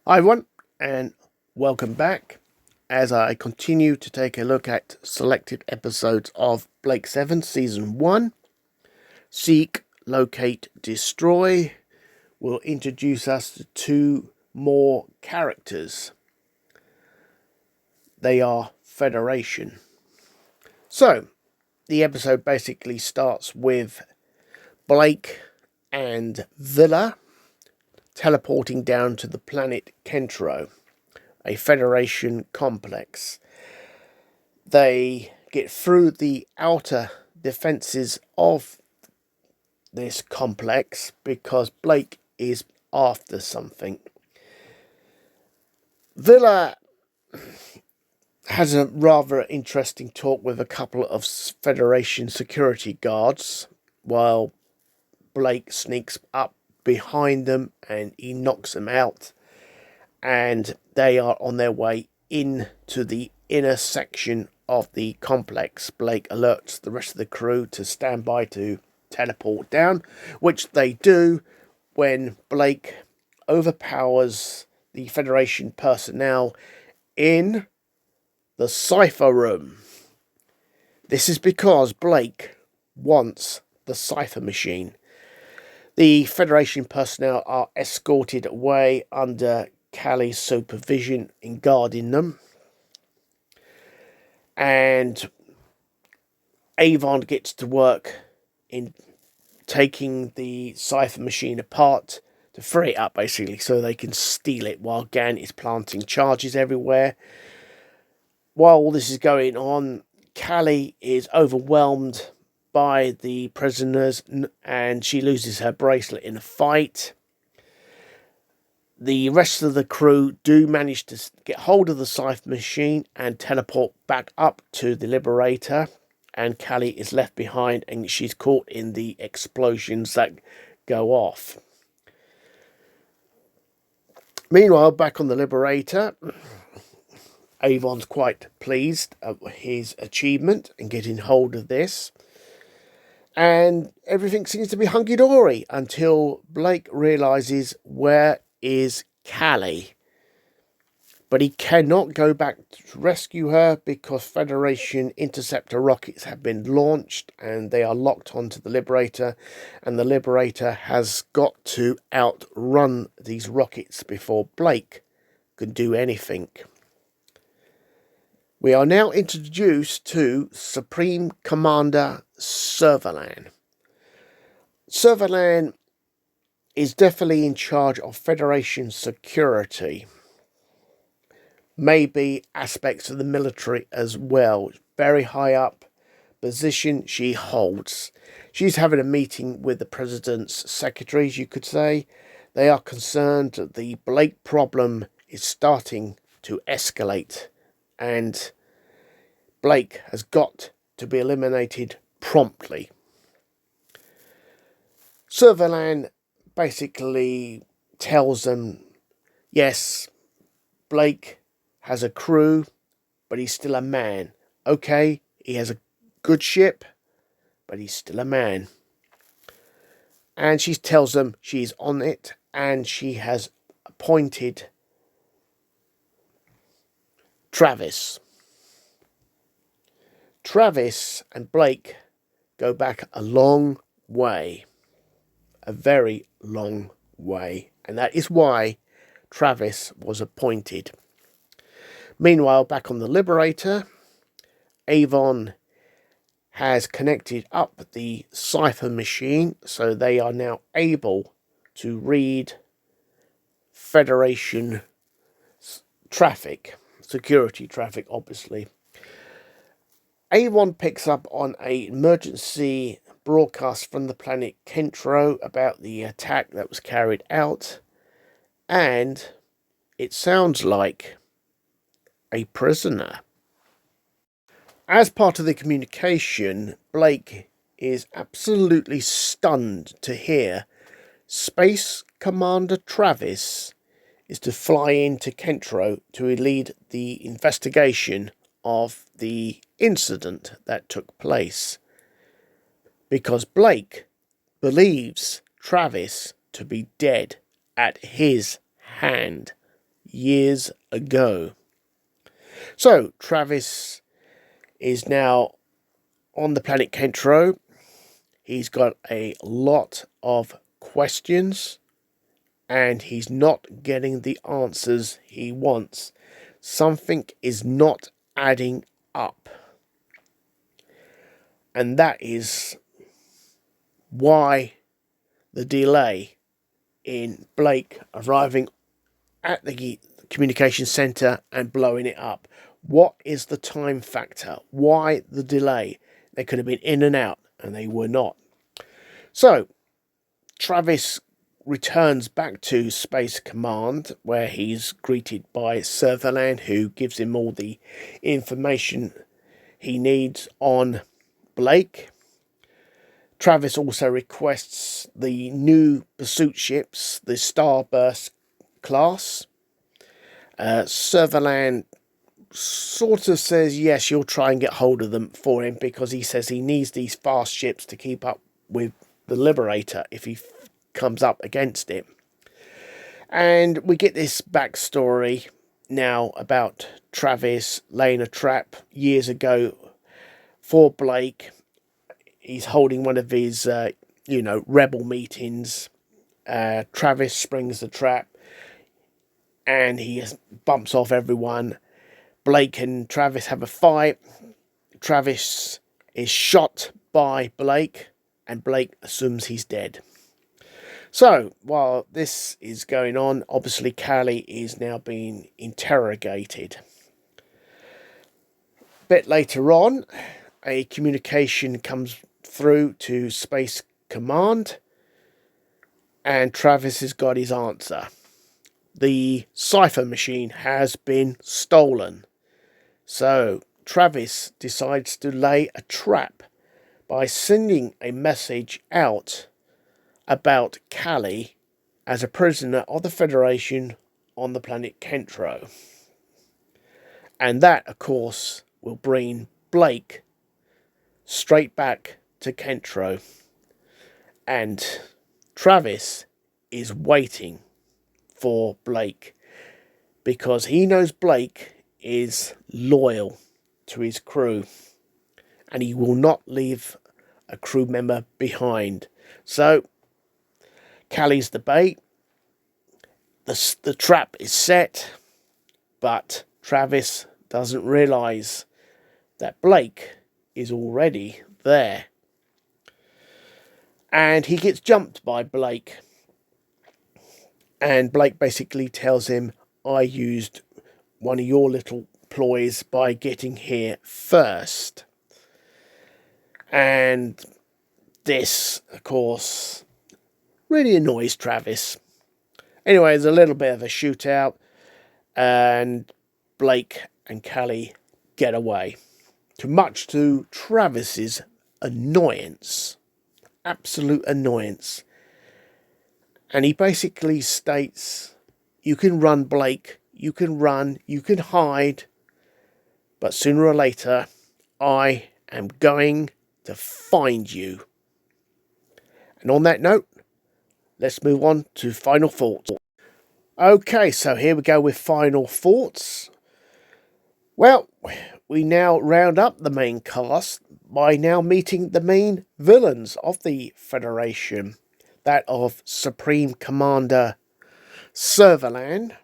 Hi everyone, and welcome back as I continue to take a look at selected episodes of Blake 7 Season 1. Seek, Locate, Destroy will introduce us to two more characters. They are Federation. So, the episode basically starts with Blake and Villa teleporting down to the planet Kentro, a Federation complex. They get through the outer defences of this complex because Blake is after something. Villa has a rather interesting talk with a couple of Federation security guards while Blake sneaks up behind them and he knocks them out, and they are on their way into the inner section of the complex. Blake alerts the rest of the crew to stand by to teleport down, which they do when Blake overpowers the Federation personnel in the cipher room. This is because Blake wants the cipher machine. The Federation personnel are escorted away under Callie's supervision in guarding them, and Avon gets to work in taking the cipher machine apart to free it up, basically, so they can steal it while Gan is planting charges everywhere. While all this is going on, Callie is overwhelmed by the prisoners and she loses her bracelet in a fight. The rest of the crew do manage to get hold of the cipher machine and teleport back up to the Liberator, and Callie is left behind and she's caught in the explosions that go off. Meanwhile, back on the Liberator, Avon's quite pleased at his achievement in getting hold of this, and everything seems to be hunky-dory until Blake realises where is Callie. But he cannot go back to rescue her because Federation interceptor rockets have been launched and they are locked onto the Liberator, and the Liberator has got to outrun these rockets before Blake can do anything. We are now introduced to Supreme Commander Servalan. Servalan is definitely in charge of Federation security. Maybe aspects of the military as well. Very high up position she holds. She's having a meeting with the president's secretaries, you could say. They are concerned that the Blake problem is starting to escalate, and Blake has got to be eliminated promptly. Servalan basically tells them, yes, Blake has a crew, but he's still a man. Okay, he has a good ship, but he's still a man. And she tells them she's on it, and she has appointed Travis. Travis and Blake go back a long way. A very long way. And that is why Travis was appointed. Meanwhile, back on the Liberator, Avon has connected up the cipher machine, so they are now able to read Federation traffic, security traffic, obviously. Avon picks up on an emergency broadcast from the planet Kentro about the attack that was carried out, and it sounds like a prisoner. As part of the communication, Blake is absolutely stunned to hear Space Commander Travis is to fly into Kentro to lead the investigation of the incident that took place, because Blake believes Travis to be dead at his hand. years ago. So Travis is now on the planet Kentro. He's got a lot of questions and he's not getting the answers he wants. Something is not adding up. And that is why the delay in Blake arriving at the communication centre and blowing it up. What is the time factor? Why the delay? They could have been in and out, and they were not. So, Travis returns back to Space Command, where he's greeted by Sutherland, who gives him all the information he needs on Blake. Travis also requests the new pursuit ships, the Starburst class. Sutherland sort of says, yes, you'll try and get hold of them for him, because he says he needs these fast ships to keep up with the Liberator if he comes up against it. And we get this backstory now about Travis laying a trap years ago for Blake. He's holding one of his, rebel meetings. Travis springs the trap and he bumps off everyone. Blake and Travis have a fight. Travis is shot by Blake and Blake assumes he's dead. So, while this is going on, obviously Callie is now being interrogated. A bit later on, a communication comes through to Space Command and Travis has got his answer. The cipher machine has been stolen. So Travis decides to lay a trap by sending a message out about Callie as a prisoner of the Federation on the planet Kentro. And that, of course, will bring Blake straight back to Kentro. And Travis is waiting for Blake because he knows Blake is loyal to his crew and he will not leave a crew member behind. So Callie's the bait. The trap is set, but Travis doesn't realise that Blake is already there. And he gets jumped by Blake. And Blake basically tells him, I used one of your little ploys by getting here first. And this, of course, really annoys Travis. Anyway, there's a little bit of a shootout. And Blake and Callie get away. Much to Travis's annoyance. Absolute annoyance. And he basically states, you can run, Blake, you can run, you can hide, but sooner or later, I am going to find you. And on that note, let's move on to final thoughts. Okay, so here we go with final thoughts. Well, we now round up the main cast by now meeting the main villains of the Federation. That of Supreme Commander Sutherland,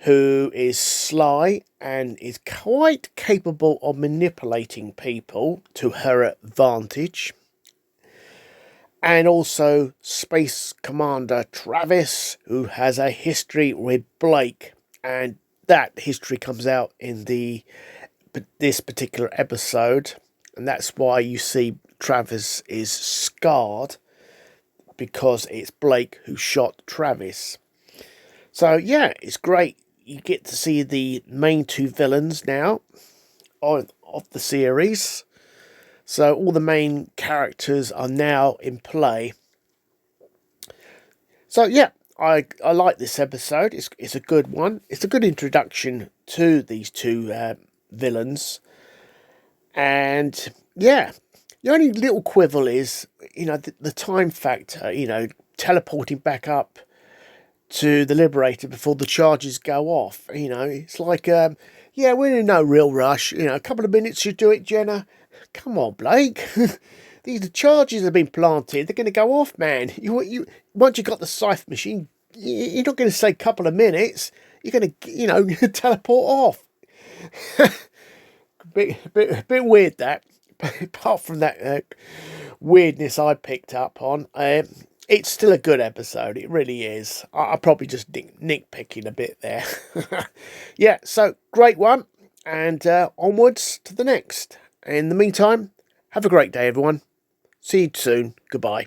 who is sly and is quite capable of manipulating people to her advantage. And also Space Commander Travis, who has a history with Blake, and that history comes out in this particular episode, and that's why you see Travis is scarred, because it's Blake who shot Travis. So yeah, it's great. You get to see the main two villains now of the series. So all the main characters are now in play. So yeah, I like this episode. It's a good one. It's a good introduction to these two villains. And yeah, the only little quibble is, the time factor, teleporting back up to the Liberator before the charges go off. You know, it's like, yeah, we're in no real rush. You know, a couple of minutes you do it, Jenna. Come on, Blake. The charges have been planted. They're going to go off, man. Once you've got the scythe machine, you're not going to say couple of minutes. You're going to, you know, teleport off. Bit weird that. Apart from that weirdness I picked up on, it's still a good episode. It really is. I probably just nitpicking a bit there. Yeah, so great one, and onwards to the next. In the meantime, have a great day, everyone. See you soon. Goodbye.